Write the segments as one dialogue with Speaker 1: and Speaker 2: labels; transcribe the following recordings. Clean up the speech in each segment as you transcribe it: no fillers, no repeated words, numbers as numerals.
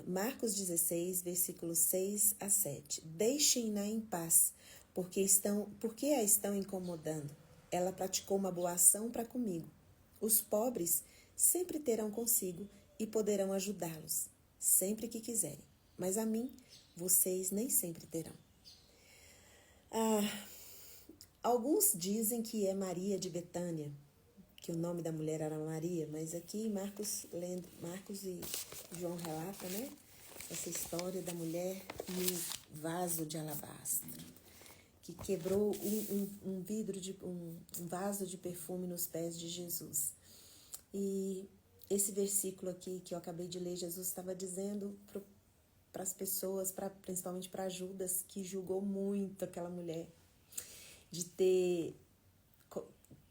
Speaker 1: Marcos 16, versículos 6 a 7. Deixem-na em paz, porque a estão incomodando. Ela praticou uma boa ação para comigo. Os pobres sempre terão consigo e poderão ajudá-los, sempre que quiserem. Mas a mim, vocês nem sempre terão. Alguns dizem que é Maria de Betânia, que o nome da mulher era Maria, mas aqui Marcos e João relata, né, essa história da mulher e o vaso de alabastro, que quebrou um vaso de perfume nos pés de Jesus. E esse versículo aqui que eu acabei de ler, Jesus estava dizendo para as pessoas, principalmente para Judas, que julgou muito aquela mulher, de ter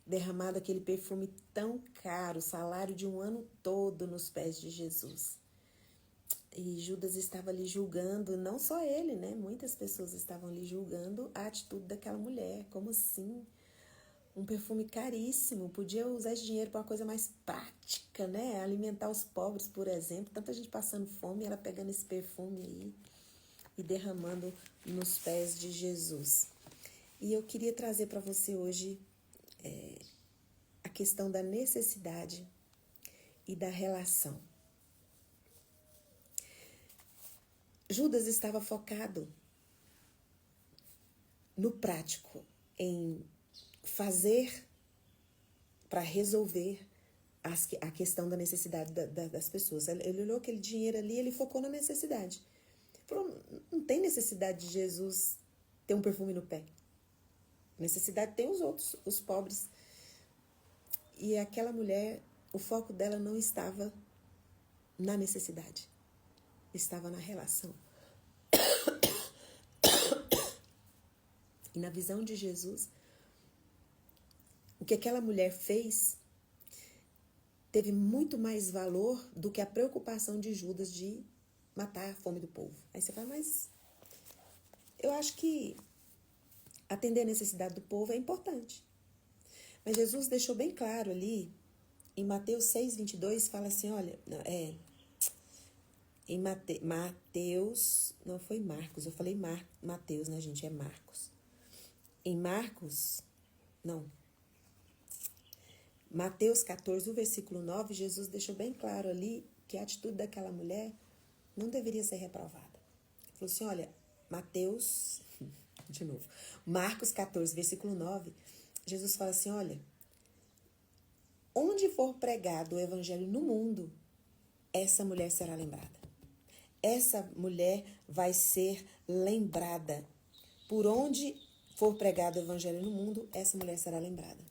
Speaker 1: derramado aquele perfume tão caro, o salário de um ano todo nos pés de Jesus. E Judas estava ali julgando, não só ele, né? Muitas pessoas estavam ali julgando a atitude daquela mulher. Como assim? Um perfume caríssimo, podia usar esse dinheiro para uma coisa mais prática, né? Alimentar os pobres, por exemplo. Tanta gente passando fome, ela pegando esse perfume aí e derramando nos pés de Jesus. E eu queria trazer para você hoje a questão da necessidade e da relação. Judas estava focado no prático, em fazer para resolver a questão da necessidade das pessoas. Ele olhou aquele dinheiro ali, ele focou na necessidade. Falou, não tem necessidade de Jesus ter um perfume no pé. Necessidade tem os outros, os pobres. E aquela mulher, o foco dela não estava na necessidade, estava na relação. E na visão de Jesus, o que aquela mulher fez teve muito mais valor do que a preocupação de Judas de matar a fome do povo. Aí você fala, mas eu acho que atender a necessidade do povo é importante. Mas Jesus deixou bem claro ali, em Mateus 6, 22, fala assim, olha, em Mateus, não foi Marcos, eu falei Mateus, né, gente, é Marcos. Em Mateus 14, o versículo 9, Jesus deixou bem claro ali que a atitude daquela mulher não deveria ser reprovada. Ele falou assim, olha, Marcos 14, versículo 9, Jesus fala assim, olha, onde for pregado o evangelho no mundo, essa mulher será lembrada. Essa mulher vai ser lembrada. Por onde for pregado o evangelho no mundo, essa mulher será lembrada.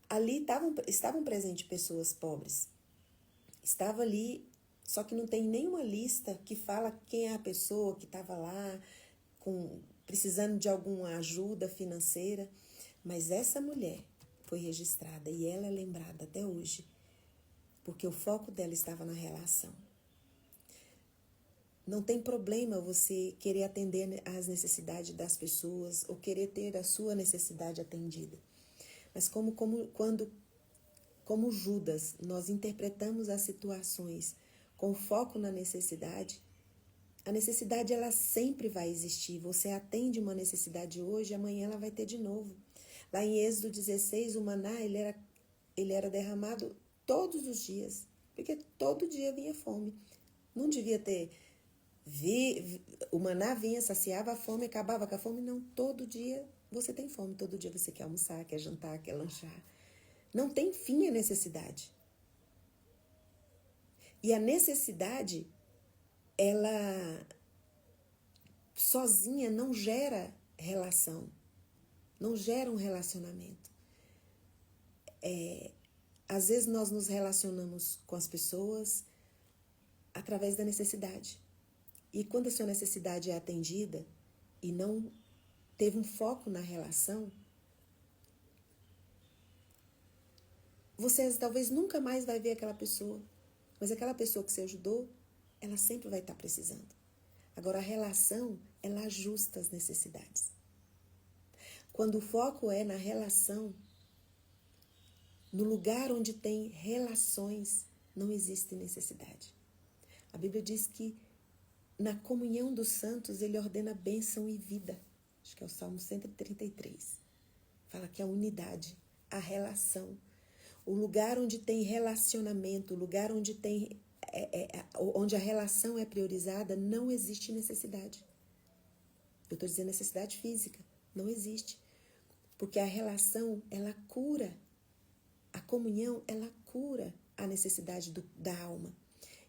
Speaker 1: Ali estavam presentes pessoas pobres. Estava ali, só que não tem nenhuma lista que fala quem é a pessoa que estava lá precisando de alguma ajuda financeira. Mas essa mulher foi registrada e ela é lembrada até hoje, porque o foco dela estava na relação. Não tem problema você querer atender às necessidades das pessoas ou querer ter a sua necessidade atendida. Mas como Judas, nós interpretamos as situações com foco na necessidade, a necessidade ela sempre vai existir. Você atende uma necessidade hoje, amanhã ela vai ter de novo. Lá em Êxodo 16, o maná ele era derramado todos os dias, porque todo dia vinha fome. Não devia ter... o maná vinha, saciava a fome, acabava com a fome. Não, todo dia você tem fome, todo dia você quer almoçar, quer jantar, quer lanchar. Não tem fim a necessidade. E a necessidade, ela sozinha não gera relação, não gera um relacionamento. Às vezes nós nos relacionamos com as pessoas através da necessidade. E quando a sua necessidade é atendida e não teve um foco na relação, você talvez nunca mais vai ver aquela pessoa. Mas aquela pessoa que você ajudou, ela sempre vai estar precisando. Agora, a relação, ela ajusta as necessidades. Quando o foco é na relação, no lugar onde tem relações, não existe necessidade. A Bíblia diz que na comunhão dos santos ele ordena bênção e vida. Acho que é o Salmo 133. Fala que a unidade, a relação, o lugar onde tem relacionamento, o lugar onde tem onde a relação é priorizada, não existe necessidade. Eu estou dizendo necessidade física, não existe. Porque a relação, ela cura. A comunhão, ela cura a necessidade da alma.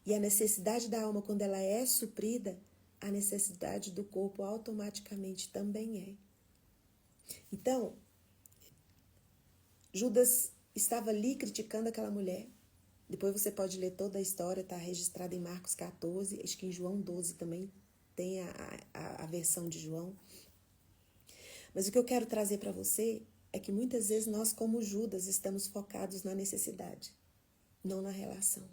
Speaker 1: E a necessidade da alma, quando ela é suprida, a necessidade do corpo automaticamente também é. Então, Judas estava ali criticando aquela mulher. Depois você pode ler toda a história, está registrada em Marcos 14, acho que em João 12 também tem a versão de João. Mas o que eu quero trazer para você é que muitas vezes nós, como Judas, estamos focados na necessidade, não na relação.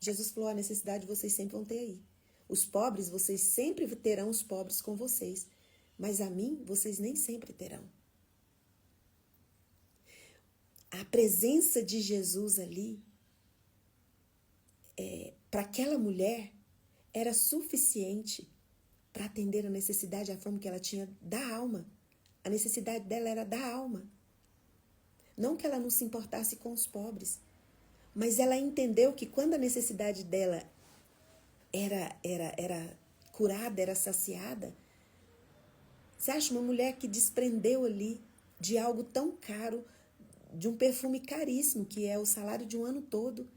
Speaker 1: Jesus falou, a necessidade vocês sempre vão ter aí. Os pobres, vocês sempre terão os pobres com vocês, mas a mim, vocês nem sempre terão. A presença de Jesus ali, para aquela mulher, era suficiente para atender a necessidade, a fome que ela tinha da alma. A necessidade dela era da alma. Não que ela não se importasse com os pobres, mas ela entendeu que quando a necessidade dela era curada, era saciada, você acha uma mulher que desprendeu ali de algo tão caro, de um perfume caríssimo, que é o salário de um ano todo,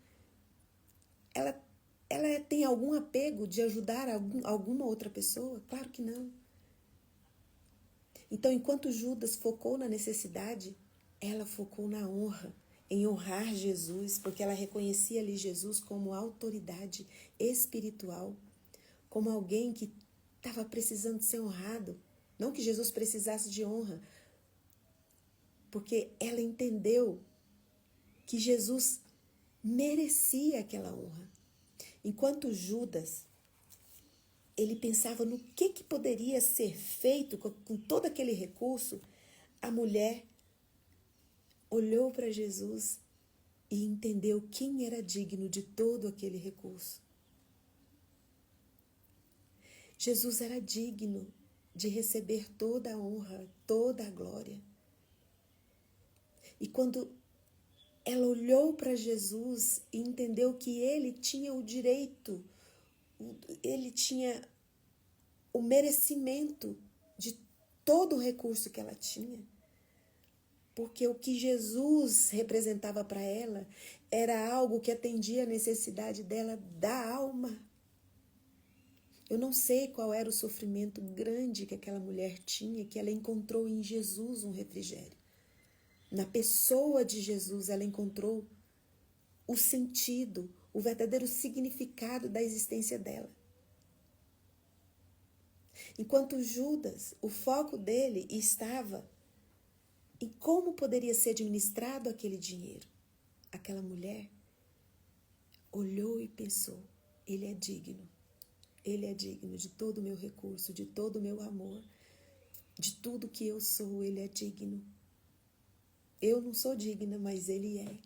Speaker 1: ela tem algum apego de ajudar alguma outra pessoa? Claro que não. Então, enquanto Judas focou na necessidade, ela focou na honra, em honrar Jesus, porque ela reconhecia ali Jesus como autoridade espiritual, como alguém que estava precisando ser honrado. Não que Jesus precisasse de honra, porque ela entendeu que Jesus merecia aquela honra. Enquanto Judas, ele pensava no que poderia ser feito com todo aquele recurso, a mulher olhou para Jesus e entendeu quem era digno de todo aquele recurso. Jesus era digno de receber toda a honra, toda a glória. E quando ela olhou para Jesus e entendeu que ele tinha o direito, ele tinha o merecimento de todo o recurso que ela tinha, porque o que Jesus representava para ela era algo que atendia a necessidade dela da alma. Eu não sei qual era o sofrimento grande que aquela mulher tinha, que ela encontrou em Jesus um refrigério. Na pessoa de Jesus, ela encontrou o sentido, o verdadeiro significado da existência dela. Enquanto Judas, o foco dele estava em como poderia ser administrado aquele dinheiro. Aquela mulher olhou e pensou, ele é digno de todo o meu recurso, de todo o meu amor, de tudo que eu sou, ele é digno. Eu não sou digna, mas ele é.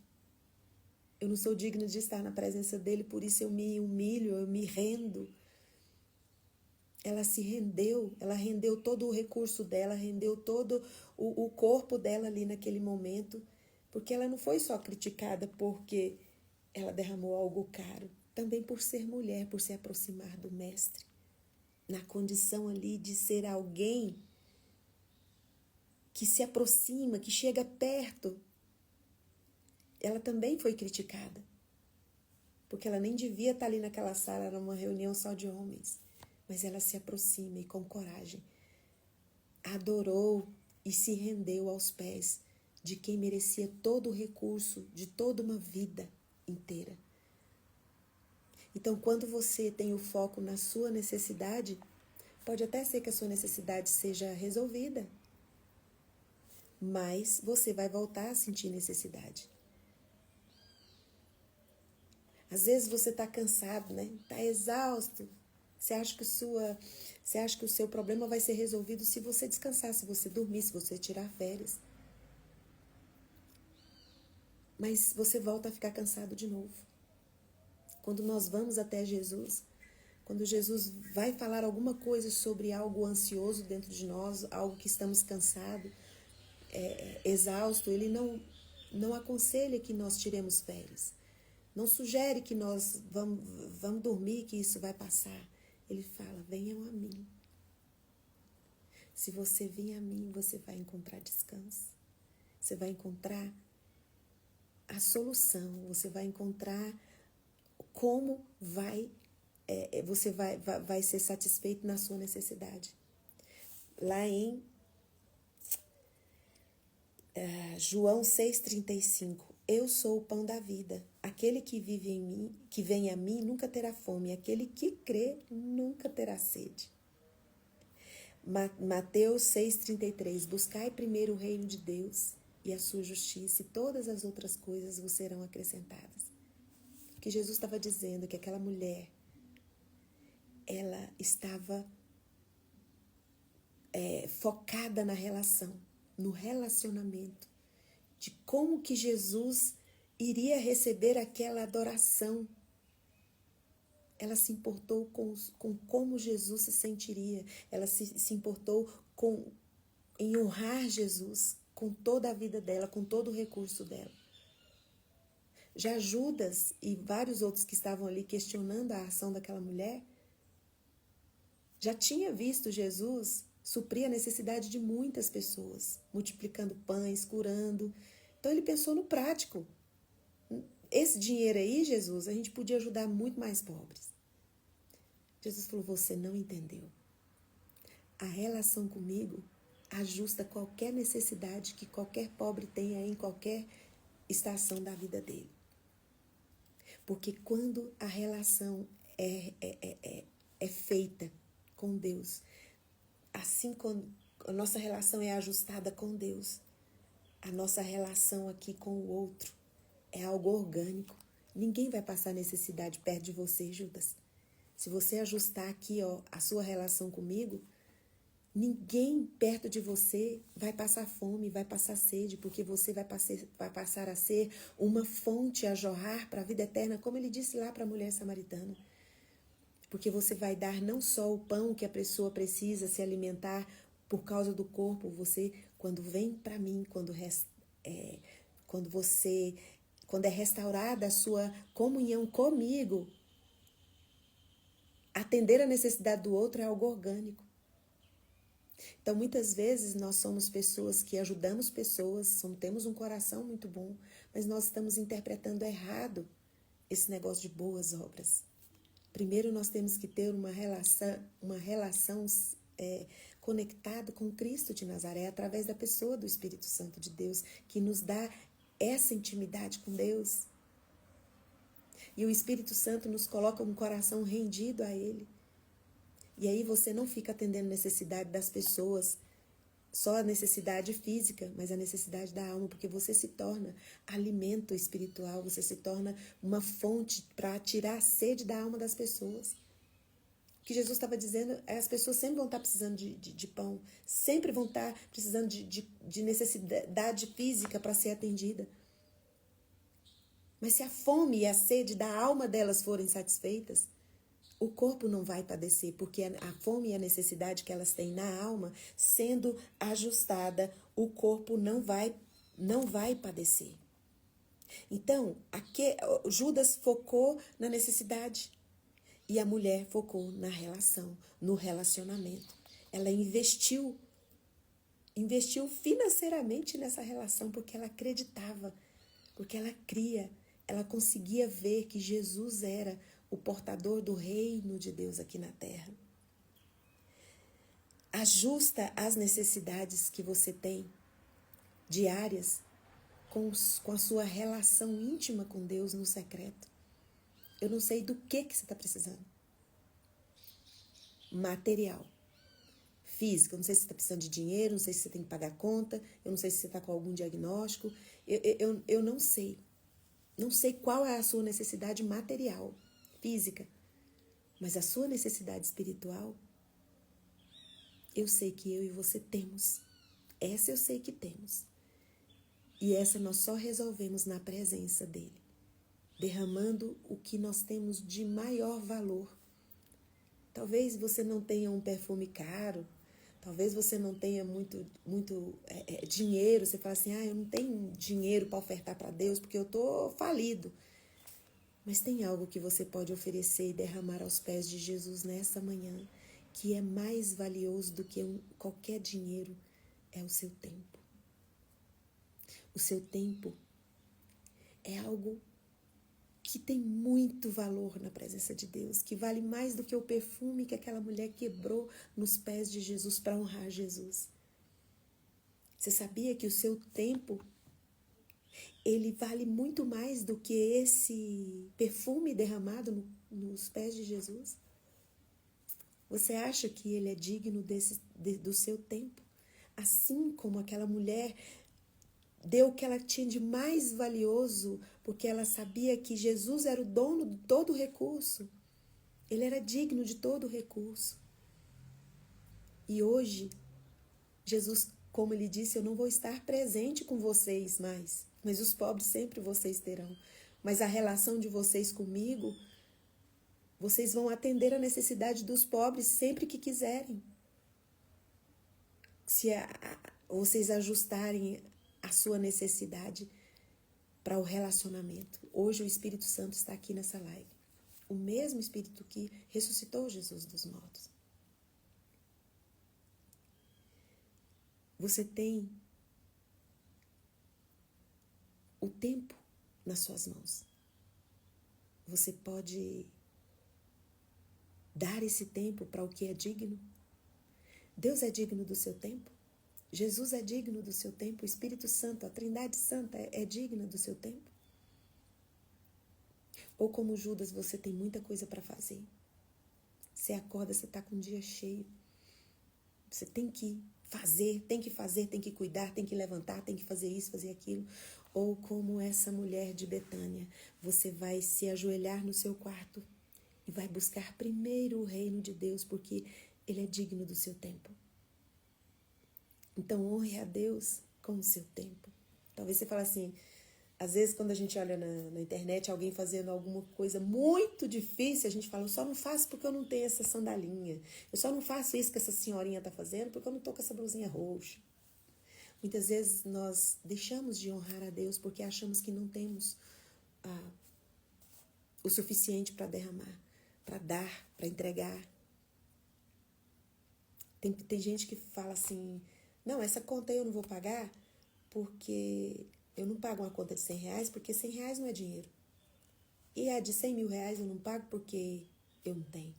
Speaker 1: Eu não sou digna de estar na presença dele, por isso eu me humilho, eu me rendo. Ela se rendeu, ela rendeu todo o recurso dela, rendeu todo o corpo dela ali naquele momento, porque ela não foi só criticada porque ela derramou algo caro, também por ser mulher, por se aproximar do mestre, na condição ali de ser alguém que se aproxima, que chega perto. Ela também foi criticada, porque ela nem devia estar ali naquela sala, era uma reunião só de homens. Mas ela se aproxima e com coragem adorou e se rendeu aos pés de quem merecia todo o recurso de toda uma vida inteira. Então, quando você tem o foco na sua necessidade, pode até ser que a sua necessidade seja resolvida, mas você vai voltar a sentir necessidade. Às vezes você está cansado, né? Está exausto. Você acha que o seu problema vai ser resolvido se você descansar, se você dormir, se você tirar férias. Mas você volta a ficar cansado de novo. Quando nós vamos até Jesus, quando Jesus vai falar alguma coisa sobre algo ansioso dentro de nós, algo que estamos cansados, exausto, ele não aconselha que nós tiremos férias. Não sugere que nós vamos dormir, que isso vai passar. Ele fala, venham a mim. Se você vir a mim, você vai encontrar descanso. Você vai encontrar a solução. Você vai encontrar como você vai ser satisfeito na sua necessidade. Lá em João 6,35, eu sou o pão da vida. Aquele que vive em mim, que vem a mim, nunca terá fome. Aquele que crê, nunca terá sede. Mateus 6,33, buscai primeiro o reino de Deus e a sua justiça, e todas as outras coisas vos serão acrescentadas. O que Jesus estava dizendo, que aquela mulher, ela estava focada na relação, no relacionamento, de como que Jesus iria receber aquela adoração. Ela se importou com como Jesus se sentiria, ela se importou em honrar Jesus com toda a vida dela, com todo o recurso dela. Já Judas e vários outros que estavam ali questionando a ação daquela mulher, já tinha visto Jesus suprir a necessidade de muitas pessoas, multiplicando pães, curando. Então ele pensou no prático. Esse dinheiro aí, Jesus, a gente podia ajudar muito mais pobres. Jesus falou, você não entendeu. A relação comigo ajusta qualquer necessidade que qualquer pobre tenha em qualquer estação da vida dele. Porque quando a relação é feita com Deus, assim quando a nossa relação é ajustada com Deus, a nossa relação aqui com o outro é algo orgânico. Ninguém vai passar necessidade perto de você, Judas. Se você ajustar aqui, a sua relação comigo, ninguém perto de você vai passar fome, vai passar sede, porque você vai passar a ser uma fonte a jorrar para a vida eterna, como ele disse lá para a mulher samaritana. Porque você vai dar não só o pão que a pessoa precisa se alimentar por causa do corpo, você, quando vem para mim, quando é restaurada a sua comunhão comigo, atender a necessidade do outro é algo orgânico. Então, muitas vezes, nós somos pessoas que ajudamos pessoas, temos um coração muito bom, mas nós estamos interpretando errado esse negócio de boas obras. Primeiro, nós temos que ter uma relação conectada com Cristo de Nazaré, através da pessoa do Espírito Santo de Deus, que nos dá essa intimidade com Deus. E o Espírito Santo nos coloca um coração rendido a Ele. E aí você não fica atendendo a necessidade das pessoas, só a necessidade física, mas a necessidade da alma, porque você se torna alimento espiritual, você se torna uma fonte para tirar a sede da alma das pessoas. O que Jesus estava dizendo é as pessoas sempre vão estar precisando de pão, sempre vão estar precisando de necessidade física para ser atendida. Mas se a fome e a sede da alma delas forem satisfeitas, o corpo não vai padecer, porque a fome e a necessidade que elas têm na alma, sendo ajustada, o corpo não vai padecer. Então, Judas focou na necessidade e a mulher focou na relação, no relacionamento. Ela investiu financeiramente nessa relação porque ela acreditava, porque ela cria, ela conseguia ver que Jesus era o portador do reino de Deus aqui na terra. Ajusta as necessidades que você tem diárias com a sua relação íntima com Deus no secreto. Eu não sei do que você está precisando. Material, físico, eu não sei se você está precisando de dinheiro, não sei se você tem que pagar conta, eu não sei se você está com algum diagnóstico, eu não sei. Não sei qual é a sua necessidade material, física, mas a sua necessidade espiritual, eu sei que eu e você temos. Essa eu sei que temos. E essa nós só resolvemos na presença dele. derramando o que nós temos de maior valor. Talvez você não tenha um perfume caro, talvez você não tenha muito dinheiro. Você fala assim, eu não tenho dinheiro para ofertar para Deus porque eu estou falido. Mas tem algo que você pode oferecer e derramar aos pés de Jesus nessa manhã, que é mais valioso do que qualquer dinheiro, é o seu tempo. O seu tempo é algo que tem muito valor na presença de Deus, que vale mais do que o perfume que aquela mulher quebrou nos pés de Jesus para honrar Jesus. Você sabia que o seu tempo, ele vale muito mais do que esse perfume derramado nos pés de Jesus? Você acha que ele é digno do seu tempo? Assim como aquela mulher deu o que ela tinha de mais valioso, porque ela sabia que Jesus era o dono de todo o recurso. Ele era digno de todo o recurso. E hoje, Jesus, como ele disse, eu não vou estar presente com vocês mais, mas os pobres sempre vocês terão. Mas a relação de vocês comigo, vocês vão atender a necessidade dos pobres sempre que quiserem. Se vocês ajustarem a sua necessidade para o relacionamento. Hoje o Espírito Santo está aqui nessa live. O mesmo Espírito que ressuscitou Jesus dos mortos. Você tem o tempo nas suas mãos. Você pode dar esse tempo para o que é digno. Deus é digno do seu tempo. Jesus é digno do seu tempo. O Espírito Santo, a Trindade Santa é digna do seu tempo. Ou como Judas, você tem muita coisa para fazer. Você acorda, você está com um dia cheio. Você tem que fazer, tem que cuidar, tem que levantar, tem que fazer isso, fazer aquilo. Ou como essa mulher de Betânia, você vai se ajoelhar no seu quarto e vai buscar primeiro o reino de Deus, porque ele é digno do seu tempo. Então honre a Deus com o seu tempo. Talvez você fale assim, às vezes quando a gente olha na internet alguém fazendo alguma coisa muito difícil, a gente fala, eu só não faço porque eu não tenho essa sandalinha. Eu só não faço isso que essa senhorinha está fazendo porque eu não estou com essa blusinha roxa. Muitas vezes nós deixamos de honrar a Deus porque achamos que não temos o suficiente para derramar, para dar, para entregar. Tem gente que fala assim, não, essa conta aí eu não vou pagar porque eu não pago uma conta de R$100 porque R$100 não é dinheiro. E a de R$100.000 eu não pago porque eu não tenho.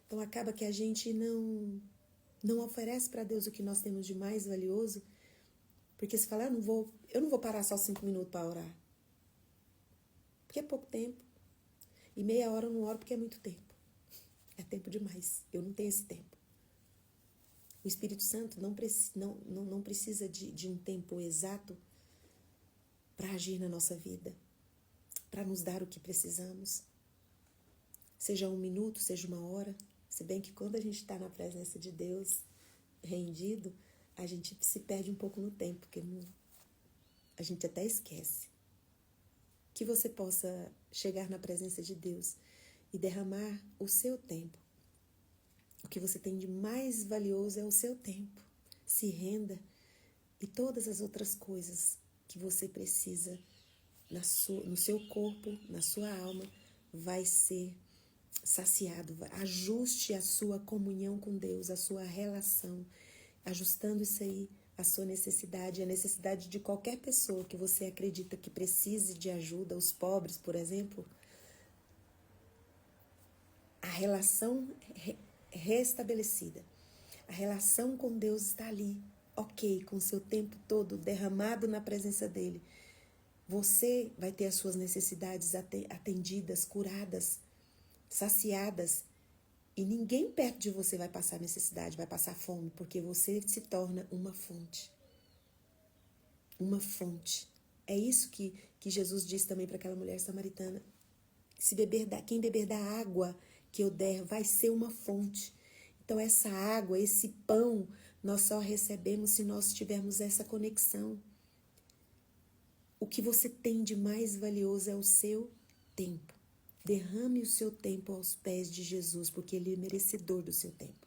Speaker 1: Então acaba que a gente não oferece para Deus o que nós temos de mais valioso, porque se fala, eu não vou parar só 5 minutos para orar. Porque é pouco tempo. E meia hora eu não oro porque é muito tempo. É tempo demais. Eu não tenho esse tempo. O Espírito Santo não precisa de um tempo exato para agir na nossa vida, para nos dar o que precisamos. Seja 1 minuto, seja 1 hora. Se bem que quando a gente está na presença de Deus, rendido, a gente se perde um pouco no tempo, porque a gente até esquece. Que você possa chegar na presença de Deus e derramar o seu tempo. O que você tem de mais valioso é o seu tempo. Se renda e todas as outras coisas que você precisa no seu corpo, na sua alma, vai ser saciado. Ajuste a sua comunhão com Deus, a sua relação, ajustando isso aí, a sua necessidade, a necessidade de qualquer pessoa que você acredita que precise de ajuda, os pobres, por exemplo. A relação restabelecida. A relação com Deus está ali, ok, com o seu tempo todo derramado na presença dele. Você vai ter as suas necessidades atendidas, curadas, saciadas. E ninguém perto de você vai passar necessidade, vai passar fome, porque você se torna uma fonte. Uma fonte. É isso que Jesus disse também para aquela mulher samaritana. Quem beber da água que eu der vai ser uma fonte. Então essa água, esse pão, nós só recebemos se nós tivermos essa conexão. O que você tem de mais valioso é o seu tempo. Derrame o seu tempo aos pés de Jesus, porque Ele é merecedor do seu tempo.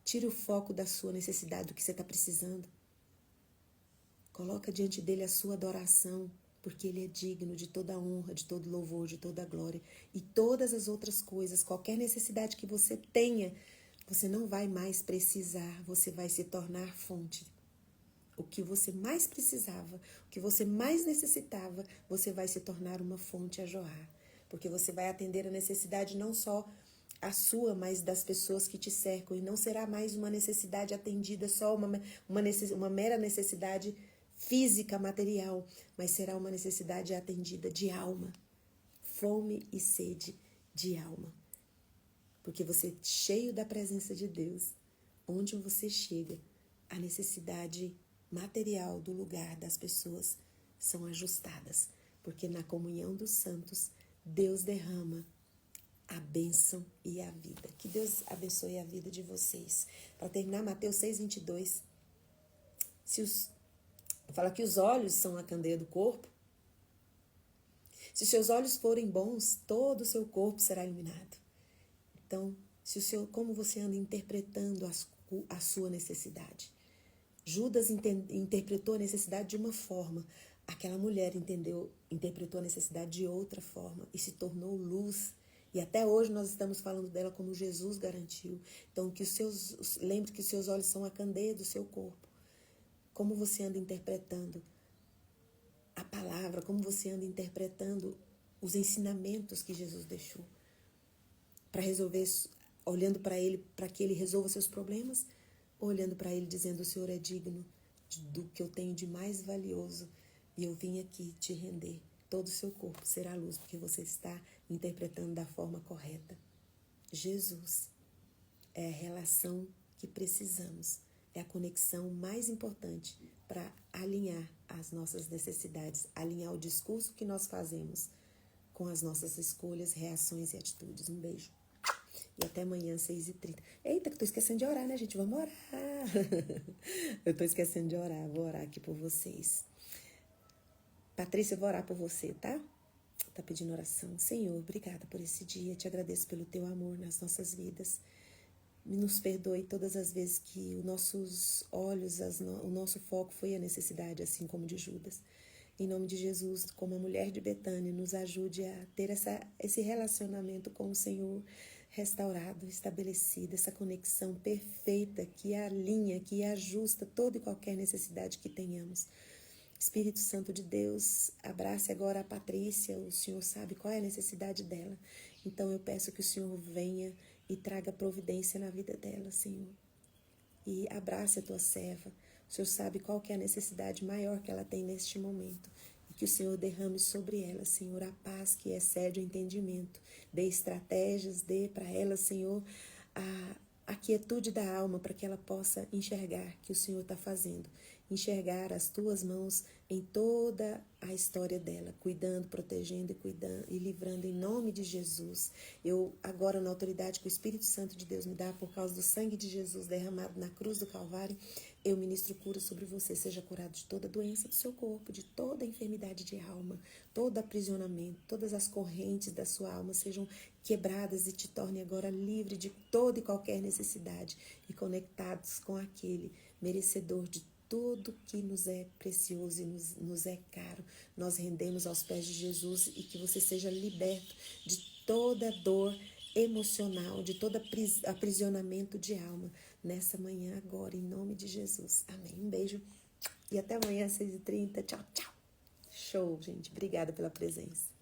Speaker 1: Tire o foco da sua necessidade, do que você está precisando. Coloca diante dele a sua adoração, porque ele é digno de toda a honra, de todo louvor, de toda a glória. E todas as outras coisas, qualquer necessidade que você tenha, você não vai mais precisar, você vai se tornar fonte. O que você mais precisava, o que você mais necessitava, você vai se tornar uma fonte a jorrar. Porque você vai atender a necessidade não só a sua, mas das pessoas que te cercam. E não será mais uma necessidade atendida, só uma mera necessidade física, material, mas será uma necessidade atendida de alma. Fome e sede de alma. Porque você, cheio da presença de Deus, onde você chega, a necessidade material do lugar das pessoas são ajustadas. Porque na comunhão dos santos, Deus derrama a bênção e a vida. Que Deus abençoe a vida de vocês. Para terminar, Mateus 6:22. Fala que os olhos são a candeia do corpo. Se os seus olhos forem bons, todo o seu corpo será iluminado. Então, como você anda interpretando a sua necessidade? Judas interpretou a necessidade de uma forma. Aquela mulher interpretou a necessidade de outra forma e se tornou luz. E até hoje nós estamos falando dela como Jesus garantiu. Então, lembre que os seus olhos são a candeia do seu corpo. Como você anda interpretando a palavra, como você anda interpretando os ensinamentos que Jesus deixou. Para resolver, olhando para ele, para que ele resolva seus problemas, ou olhando para ele dizendo, o Senhor é digno do que eu tenho de mais valioso e eu vim aqui te render. Todo o seu corpo será luz, porque você está interpretando da forma correta. Jesus é a relação que precisamos, é a conexão mais importante para alinhar as nossas necessidades, alinhar o discurso que nós fazemos com as nossas escolhas, reações e atitudes. Um beijo. E até amanhã, 6h30. Eita, que eu tô esquecendo de orar, né, gente? Vamos orar. Eu tô esquecendo de orar. Vou orar aqui por vocês. Patrícia, eu vou orar por você, tá? Tá pedindo oração. Senhor, obrigada por esse dia. Te agradeço pelo teu amor nas nossas vidas. Nos perdoe todas as vezes que os nossos olhos, o nosso foco foi a necessidade, assim como de Judas. Em nome de Jesus, como a mulher de Betânia, nos ajude a ter esse relacionamento com o Senhor restaurado, estabelecido, essa conexão perfeita que alinha, que ajusta toda e qualquer necessidade que tenhamos. Espírito Santo de Deus, abrace agora a Patrícia, o Senhor sabe qual é a necessidade dela. Então eu peço que o Senhor venha e traga providência na vida dela, Senhor. E abrace a tua serva. O Senhor sabe qual que é a necessidade maior que ela tem neste momento. E que o Senhor derrame sobre ela, Senhor, a paz que excede o entendimento. Dê estratégias, dê para ela, Senhor, a quietude da alma para que ela possa enxergar que o Senhor está fazendo. Enxergar as tuas mãos em toda a história dela, cuidando, protegendo e livrando em nome de Jesus. Eu agora, na autoridade que o Espírito Santo de Deus me dá por causa do sangue de Jesus derramado na cruz do Calvário, eu ministro cura sobre você. Seja curado de toda doença do seu corpo, de toda enfermidade de alma, todo aprisionamento, todas as correntes da sua alma sejam quebradas e te torne agora livre de toda e qualquer necessidade e conectados com aquele merecedor de tudo que nos é precioso e nos é caro. Nós rendemos aos pés de Jesus e que você seja liberto de toda dor emocional, de todo aprisionamento de alma nessa manhã agora, em nome de Jesus. Amém. Um beijo e até amanhã às 6h30. Tchau, tchau. Show, gente. Obrigada pela presença.